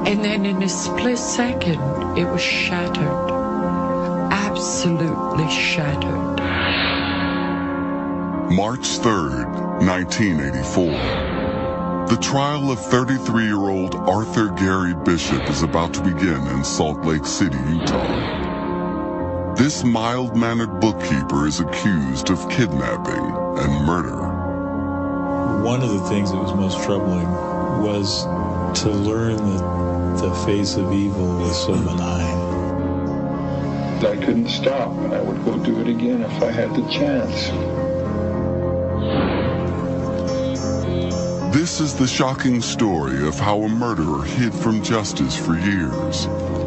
And then in a split second, it was shattered. Absolutely shattered. March 3rd, 1984. The trial of 33-year-old Arthur Gary Bishop is about to begin in Salt Lake City, Utah. This mild-mannered bookkeeper is accused of kidnapping and murder. One of the things that was most troubling was to learn that the face of evil was so benign. I couldn't stop, and I would go do it again if I had the chance. This is the shocking story of how a murderer hid from justice for years,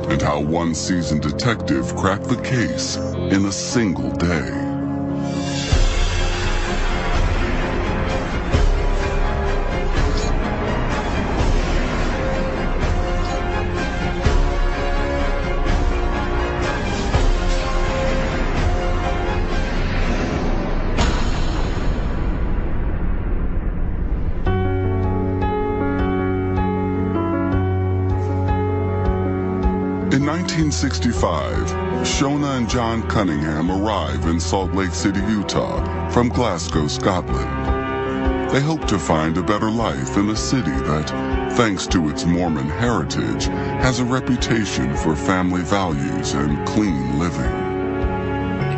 and how one seasoned detective cracked the case in a single day. In 1965, Shona and John Cunningham arrive in Salt Lake City, Utah, from Glasgow, Scotland. They hope to find a better life in a city that, thanks to its Mormon heritage, has a reputation for family values and clean living.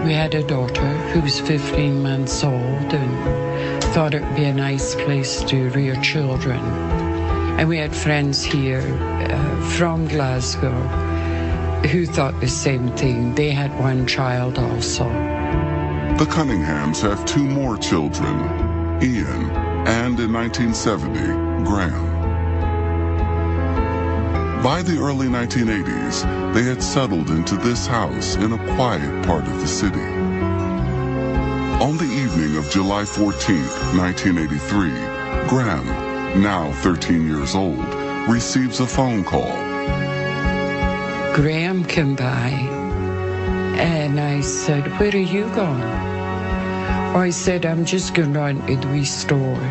We had a daughter who was 15 months old and thought it would be a nice place to rear children. And we had friends here from Glasgow who thought the same thing. They had one child also. The Cunninghams have two more children, Ian, and in 1970, Graham. By the early 1980s, they had settled into this house in a quiet part of the city. On the evening of July 14th, 1983, Graham, now 13 years old, receives a phone call. Graham came by, and I said, "Where are you going?" Or I said, "I'm just going round to the wee store."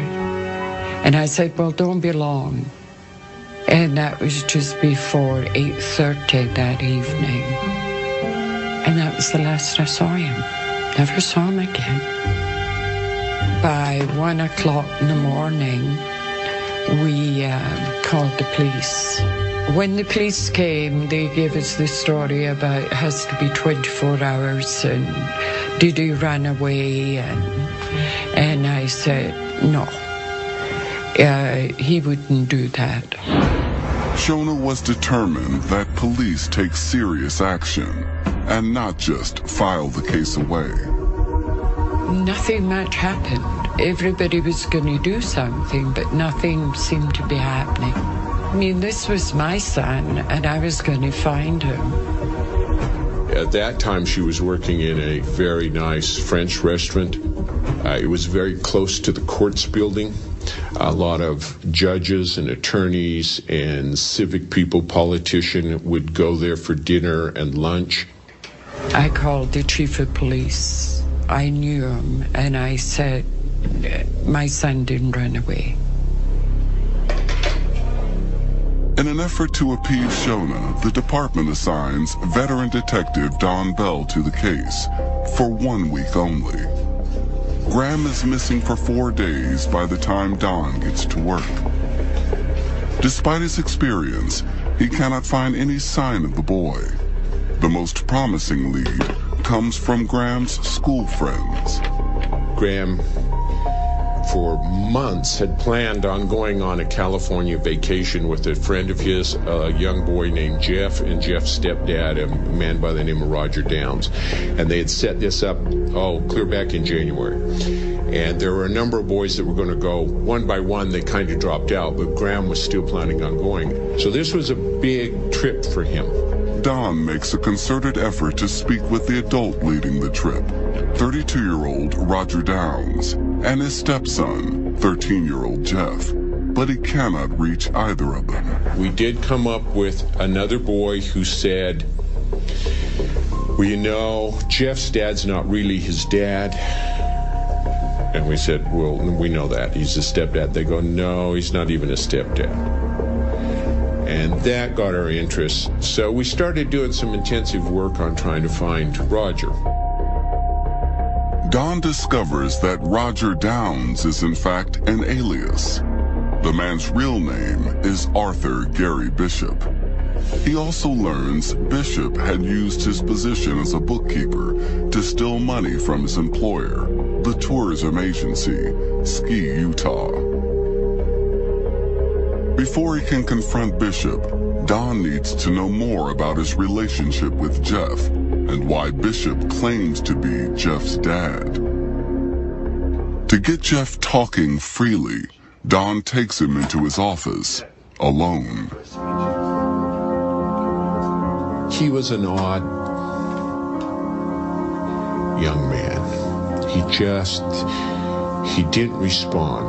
And I said, "Well, don't be long." And that was just before 8:30 that evening. And that was the last I saw him. Never saw him again. By 1 o'clock in the morning, we called the police. When the police came, they gave us the story about it has to be 24 hours and did he run away? And I said, no, he wouldn't do that. Shona was determined that police take serious action and not just file the case away. Nothing much happened. Everybody was going to do something, but nothing seemed to be happening. I mean, this was my son, and I was going to find him. At that time, she was working in a very nice French restaurant. It was very close to the courts building. A lot of judges and attorneys and civic people, politicians would go there for dinner and lunch. I called the chief of police. I knew him, and I said, my son didn't run away. In an effort to appease Shona, the department assigns veteran detective Don Bell to the case for 1 week only. Graham is missing for 4 days by the time Don gets to work. Despite his experience, he cannot find any sign of the boy. The most promising lead comes from Graham's school friends. Graham, for months, had planned on going on a California vacation with a friend of his, a young boy named Jeff, and Jeff's stepdad, a man by the name of Roger Downs. And they had set this up, clear back in January. And there were a number of boys that were going to go. One by one, they kind of dropped out, but Graham was still planning on going. So this was a big trip for him. Don makes a concerted effort to speak with the adult leading the trip, 32-year-old Roger Downs, and his stepson, 13-year-old Jeff, but he cannot reach either of them. We did come up with another boy who said, well, you know, Jeff's dad's not really his dad. And we said, well, we know that. He's a stepdad. They go, no, he's not even a stepdad. And that got our interest. So we started doing some intensive work on trying to find Roger. Don discovers that Roger Downs is in fact an alias. The man's real name is Arthur Gary Bishop. He also learns Bishop had used his position as a bookkeeper to steal money from his employer, the tourism agency, Ski Utah. Before he can confront Bishop, Don needs to know more about his relationship with Jeff and why Bishop claims to be Jeff's dad. To get Jeff talking freely, Don takes him into his office, alone. He was an odd young man. He didn't respond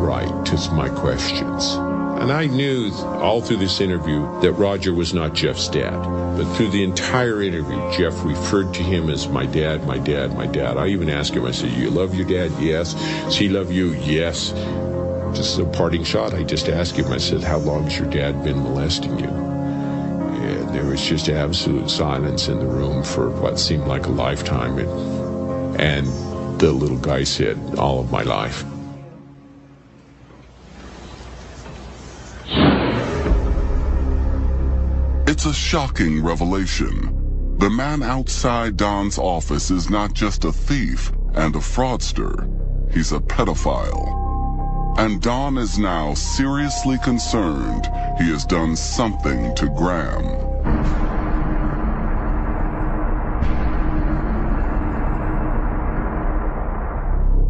right to my questions. And I knew all through this interview that Roger was not Jeff's dad. But through the entire interview, Jeff referred to him as my dad, my dad, my dad. I even asked him, I said, you love your dad? Yes. Does he love you? Yes. Just a parting shot, I just asked him, I said, how long has your dad been molesting you? And there was just absolute silence in the room for what seemed like a lifetime. And the little guy said, all of my life. It's a shocking revelation. The man outside Don's office is not just a thief and a fraudster. He's a pedophile. And Don is now seriously concerned he has done something to Graham.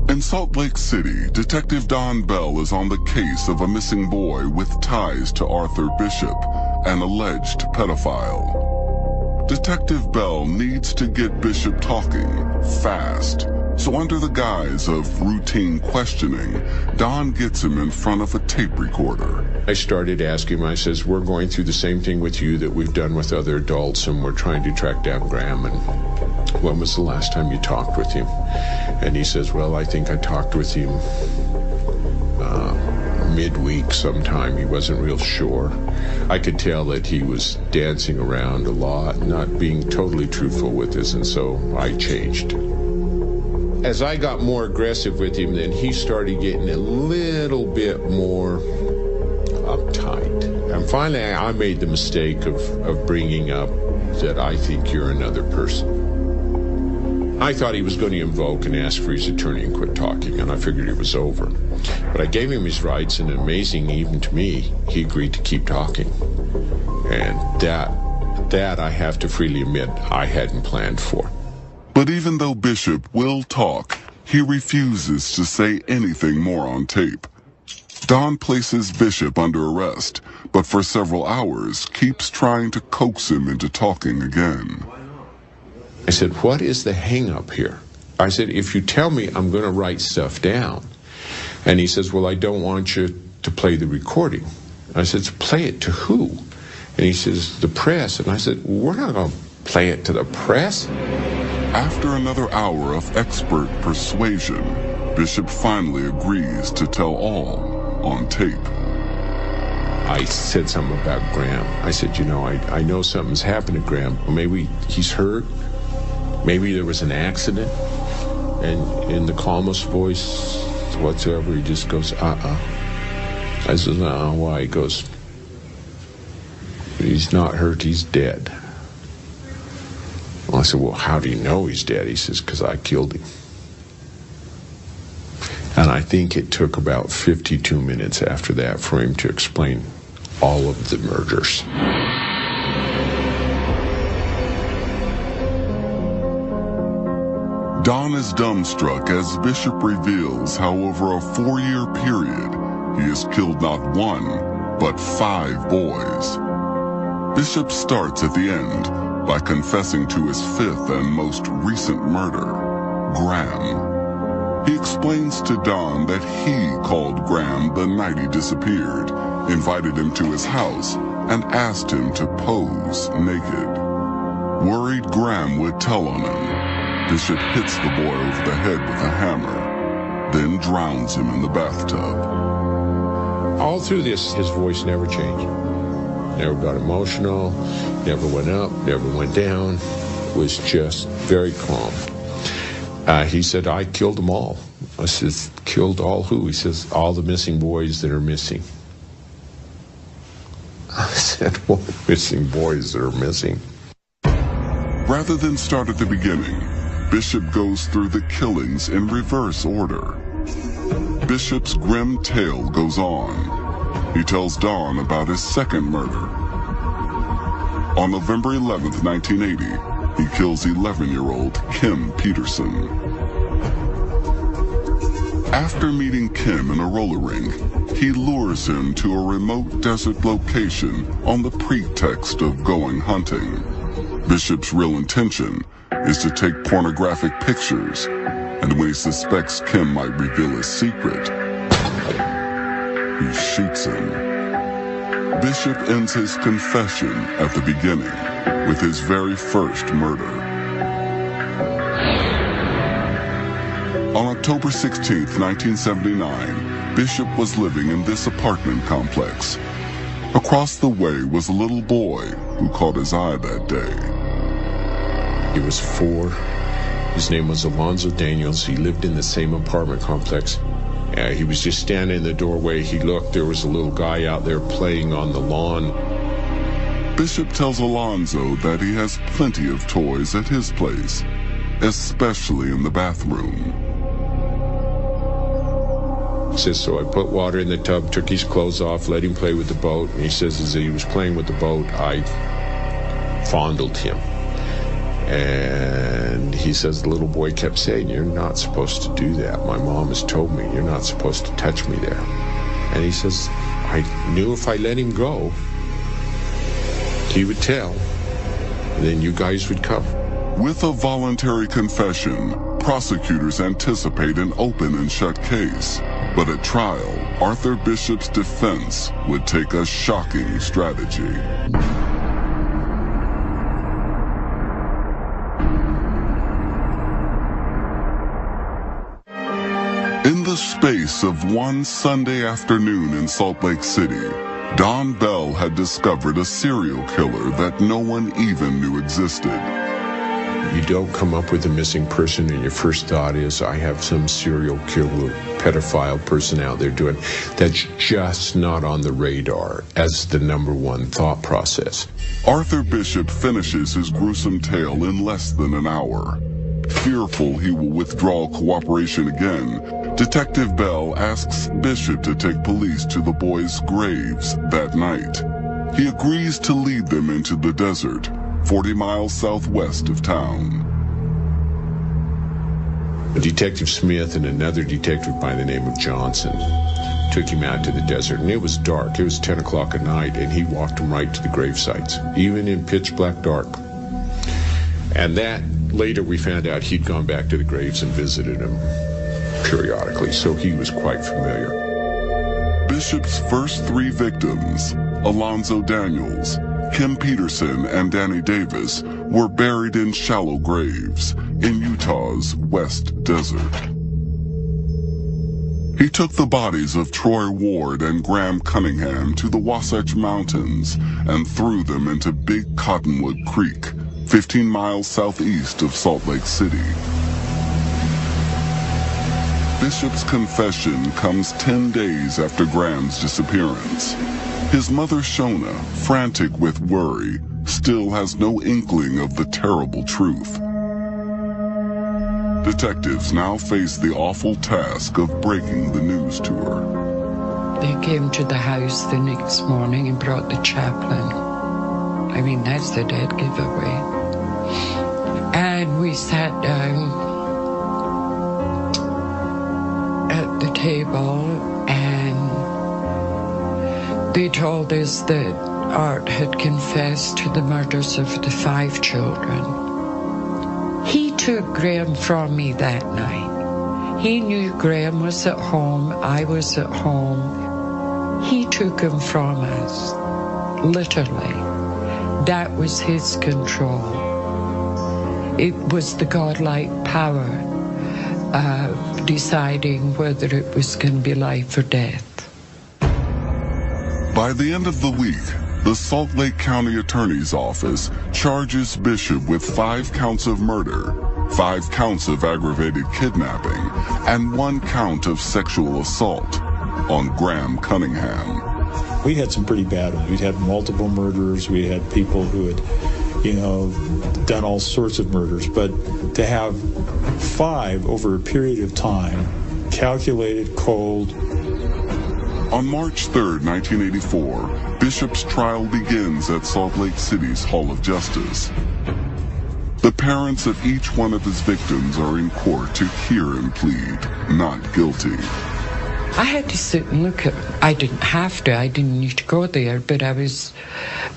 In Salt Lake City, Detective Don Bell is on the case of a missing boy with ties to Arthur Bishop, an alleged pedophile. Detective Bell needs to get Bishop talking fast. So under the guise of routine questioning, Don gets him in front of a tape recorder. I started asking him, I says, we're going through the same thing with you that we've done with other adults, and we're trying to track down Graham. And when was the last time you talked with him? And he says, well, I think I talked with him midweek sometime. He wasn't real sure. I could tell that he was dancing around a lot, not being totally truthful with us, and so I changed. As I got more aggressive with him, then he started getting a little bit more uptight. And finally, I made the mistake of bringing up that I think you're another person. I thought he was going to invoke and ask for his attorney and quit talking, and I figured it was over. But I gave him his rights, and amazing, even to me, he agreed to keep talking. And that I have to freely admit I hadn't planned for. But even though Bishop will talk, he refuses to say anything more on tape. Don places Bishop under arrest, but for several hours keeps trying to coax him into talking again. I said, what is the hang-up here? I said, if you tell me, I'm going to write stuff down. And he says, well, I don't want you to play the recording. I said, play it to who? And he says, the press. And I said, we're not going to play it to the press. After another hour of expert persuasion, Bishop finally agrees to tell all on tape. I said something about Graham. I said, you know, I know something's happened to Graham. Maybe he's hurt. Maybe there was an accident. And in the calmest voice whatsoever, he just goes, I said, no, why? He goes, he's not hurt, he's dead. Well, I said, well, how do you know he's dead? He says, because I killed him. And I think it took about 52 minutes after that for him to explain all of the murders. Don is dumbstruck as Bishop reveals how over a 4-year period, he has killed not 1, but 5 boys. Bishop starts at the end by confessing to his 5th and most recent murder, Graham. He explains to Don that he called Graham the night he disappeared, invited him to his house, and asked him to pose naked. Worried Graham would tell on him, Bishop hits the boy over the head with a hammer, then drowns him in the bathtub. All through this, his voice never changed. never got emotional, never went up, never went down, was just very calm. He said, I killed them all. I said, killed all who? He says, all the missing boys that are missing. I said, what missing boys that are missing? Rather than start at the beginning, Bishop goes through the killings in reverse order. Bishop's grim tale goes on. He tells Dawn about his second murder. On November 11th, 1980, he kills 11-year-old Kim Peterson. After meeting Kim in a roller rink, he lures him to a remote desert location on the pretext of going hunting. Bishop's real intention is to take pornographic pictures, and when he suspects Kim might reveal his secret, he shoots him. Bishop ends his confession at the beginning with his very first murder. On October 16th, 1979, Bishop was living in this apartment complex. Across the way was a little boy who caught his eye that day. He was 4. His name was Alonzo Daniels. He lived in the same apartment complex. He was just standing in the doorway. He looked. There was a little guy out there playing on the lawn. Bishop tells Alonzo that he has plenty of toys at his place, especially in the bathroom. He says, so I put water in the tub, took his clothes off, let him play with the boat. And he says as he was playing with the boat, I fondled him. And he says the little boy kept saying, you're not supposed to do that. My mom has told me you're not supposed to touch me there. And he says, I knew if I let him go, he would tell, and then you guys would come. With a voluntary confession, prosecutors anticipate an open and shut case. But at trial, Arthur Bishop's defense would take a shocking strategy. In the space of one Sunday afternoon in Salt Lake City, Don Bell had discovered a serial killer that no one even knew existed. You don't come up with a missing person and your first thought is, I have some serial killer, pedophile person out there doing. That's just not on the radar as the #1 thought process. Arthur Bishop finishes his gruesome tale in less than an hour. Fearful he will withdraw cooperation again, Detective Bell asks Bishop to take police to the boys' graves that night. He agrees to lead them into the desert, 40 miles southwest of town. Detective Smith and another detective by the name of Johnson took him out to the desert, and it was dark. It was 10 o'clock at night, and he walked him right to the grave sites, even in pitch black dark. And that, later we found out he'd gone back to the graves and visited them periodically, so he was quite familiar. Bishop's first 3 victims, Alonzo Daniels, Kim Peterson, and Danny Davis, were buried in shallow graves in Utah's West Desert. He took the bodies of Troy Ward and Graham Cunningham to the Wasatch Mountains and threw them into Big Cottonwood Creek, 15 miles southeast of Salt Lake City. Bishop's confession comes 10 days after Graham's disappearance. His mother, Shona, frantic with worry, still has no inkling of the terrible truth. Detectives now face the awful task of breaking the news to her. They came to the house the next morning and brought the chaplain. I mean, that's the dead giveaway. And we sat down at the table, and they told us that Art had confessed to the murders of the 5 children. He took Graham from me that night. He knew Graham was at home, I was at home. He took him from us, literally. That was his control. It was the godlike power of deciding whether it was going to be life or death. By the end of the week, the Salt Lake County Attorney's Office charges Bishop with 5 counts of murder, 5 counts of aggravated kidnapping, and 1 count of sexual assault on Graham Cunningham. We had some pretty bad ones. We'd had multiple murderers. We had people who had, done all sorts of murders. But to have 5 over a period of time, calculated, cold. On March 3rd, 1984, Bishop's trial begins at Salt Lake City's Hall of Justice. The parents of each one of his victims are in court to hear him plead not guilty. I had to sit and look at him. I didn't have to. I didn't need to go there, but I was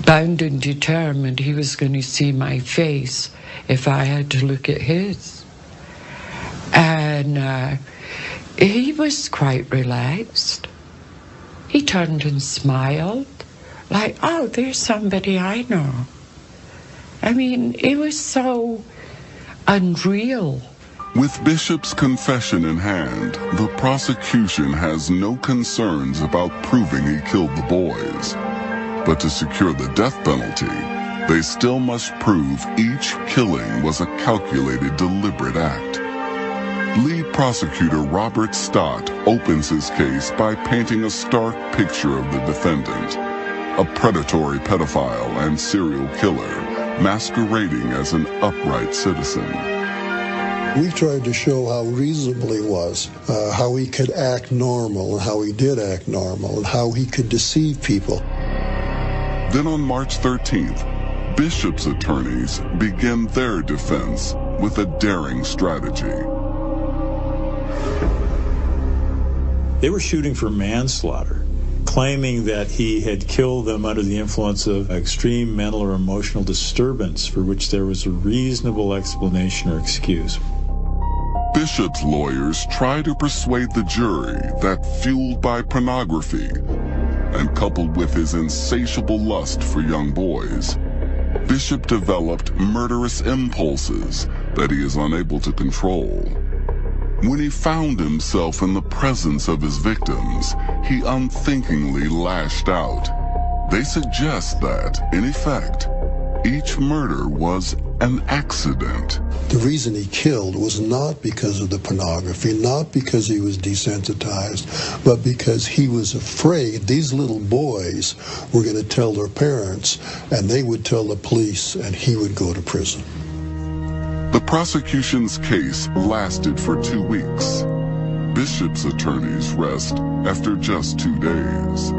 bound and determined he was going to see my face if I had to look at his. And he was quite relaxed. He turned and smiled, like, oh, there's somebody I know. I mean, it was so unreal. With Bishop's confession in hand, the prosecution has no concerns about proving he killed the boys. But to secure the death penalty, they still must prove each killing was a calculated, deliberate act. Lead prosecutor Robert Stott opens his case by painting a stark picture of the defendant, a predatory pedophile and serial killer masquerading as an upright citizen. We tried to show how reasonable he was, how he could act normal, and how he did act normal, and how he could deceive people. Then on March 13th, Bishop's attorneys begin their defense with a daring strategy. They were shooting for manslaughter, claiming that he had killed them under the influence of extreme mental or emotional disturbance for which there was a reasonable explanation or excuse. Bishop's lawyers try to persuade the jury that, fueled by pornography and coupled with his insatiable lust for young boys, Bishop developed murderous impulses that he is unable to control. When he found himself in the presence of his victims, he unthinkingly lashed out. They suggest that, in effect, each murder was an accident. The reason he killed was not because of the pornography, not because he was desensitized, but because he was afraid these little boys were going to tell their parents, and they would tell the police, and he would go to prison. The prosecution's case lasted for 2 weeks. Bishop's attorneys rest after just 2 days.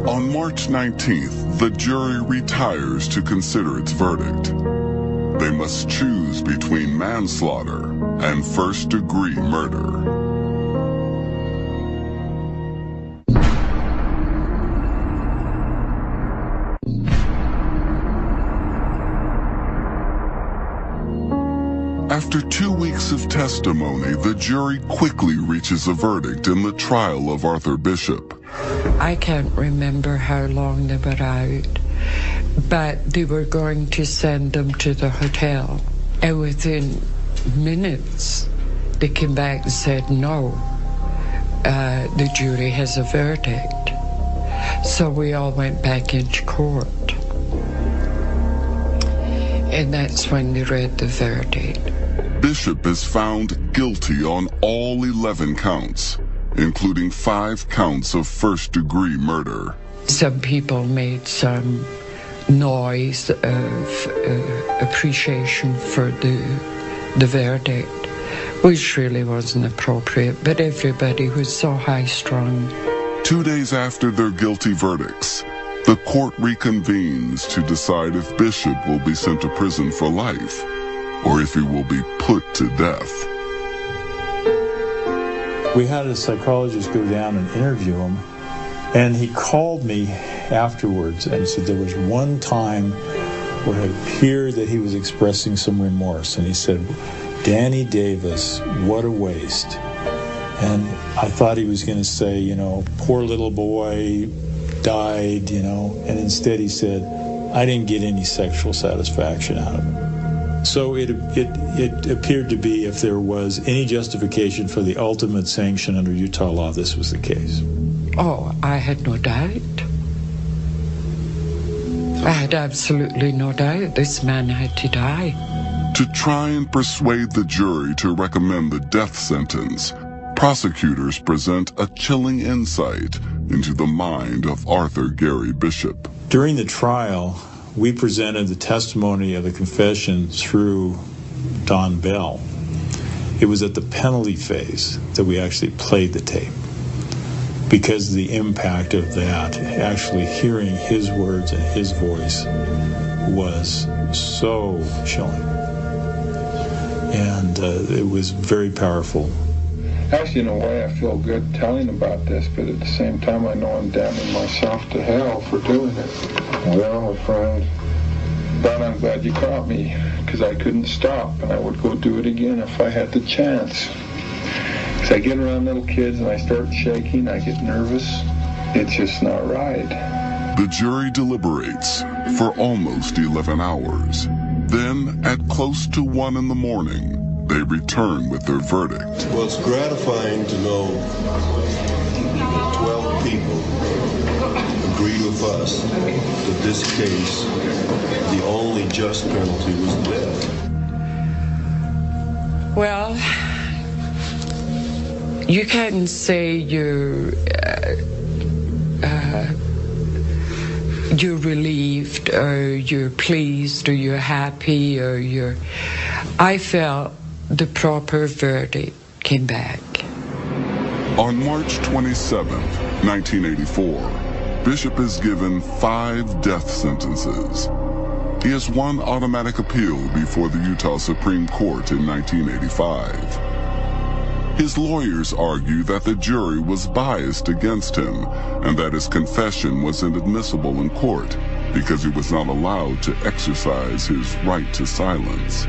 On March 19th, the jury retires to consider its verdict. They must choose between manslaughter and first-degree murder. After 2 weeks of testimony, the jury quickly reaches a verdict in the trial of Arthur Bishop. I can't remember how long they were out, but they were going to send them to the hotel. And within minutes, they came back and said, no, the jury has a verdict. So we all went back into court. And that's when they read the verdict. Bishop is found guilty on all 11 counts, including 5 counts of first-degree murder. Some people made some noise of appreciation for the verdict, which really wasn't appropriate, but everybody was so high-strung. 2 days after their guilty verdicts, the court reconvenes to decide if Bishop will be sent to prison for life or if he will be put to death. We had a psychologist go down and interview him, and he called me afterwards and said there was one time where it appeared that he was expressing some remorse, and he said, Danny Davis, what a waste. And I thought he was going to say, poor little boy died, and instead he said, I didn't get any sexual satisfaction out of it. So it appeared to be, if there was any justification for the ultimate sanction under Utah law, this was the case. Oh, I had no doubt. I had absolutely no doubt this man had to die. To try and persuade the jury to recommend the death sentence, prosecutors present a chilling insight into the mind of Arthur Gary Bishop. During the trial, we presented the testimony of the confession through Don Bell. It was at the penalty phase that we actually played the tape, because of the impact of that, actually hearing his words and his voice was so chilling. And it was very powerful. Actually, in a way, I feel good telling about this, but at the same time, I know I'm damning myself to hell for doing it. Well, my friend, Don, I'm glad you caught me, because I couldn't stop, and I would go do it again if I had the chance. Because I get around little kids and I start shaking, I get nervous. It's just not right. The jury deliberates for almost 11 hours. Then, at close to 1 in the morning, they return with their verdict. Well, it's gratifying to know 12 people agreed with us that this case, the only just penalty was death. Well, you can say you're relieved, or you're pleased, or you're happy, or I felt the proper verdict came back. On March 27th, 1984, Bishop is given 5 death sentences. He has 1 automatic appeal before the Utah Supreme Court in 1985. His lawyers argue that the jury was biased against him and that his confession was inadmissible in court because he was not allowed to exercise his right to silence.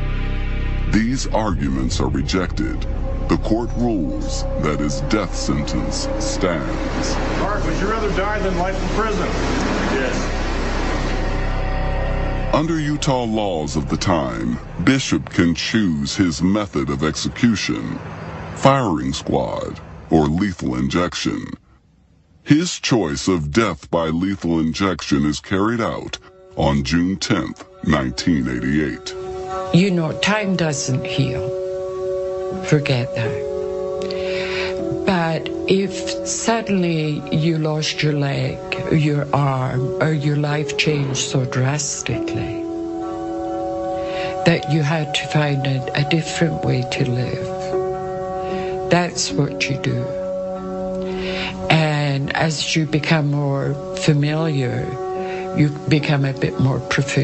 These arguments are rejected. The court rules that his death sentence stands. Mark, would you rather die than life in prison? Yes. Under Utah laws of the time, Bishop can choose his method of execution: firing squad or lethal injection. His choice of death by lethal injection is carried out on June 10th, 1988. You know, time doesn't heal. Forget that. But if suddenly you lost your leg, or your arm, or your life changed so drastically that you had to find a different way to live, that's what you do. And as you become more familiar, you become a bit more proficient.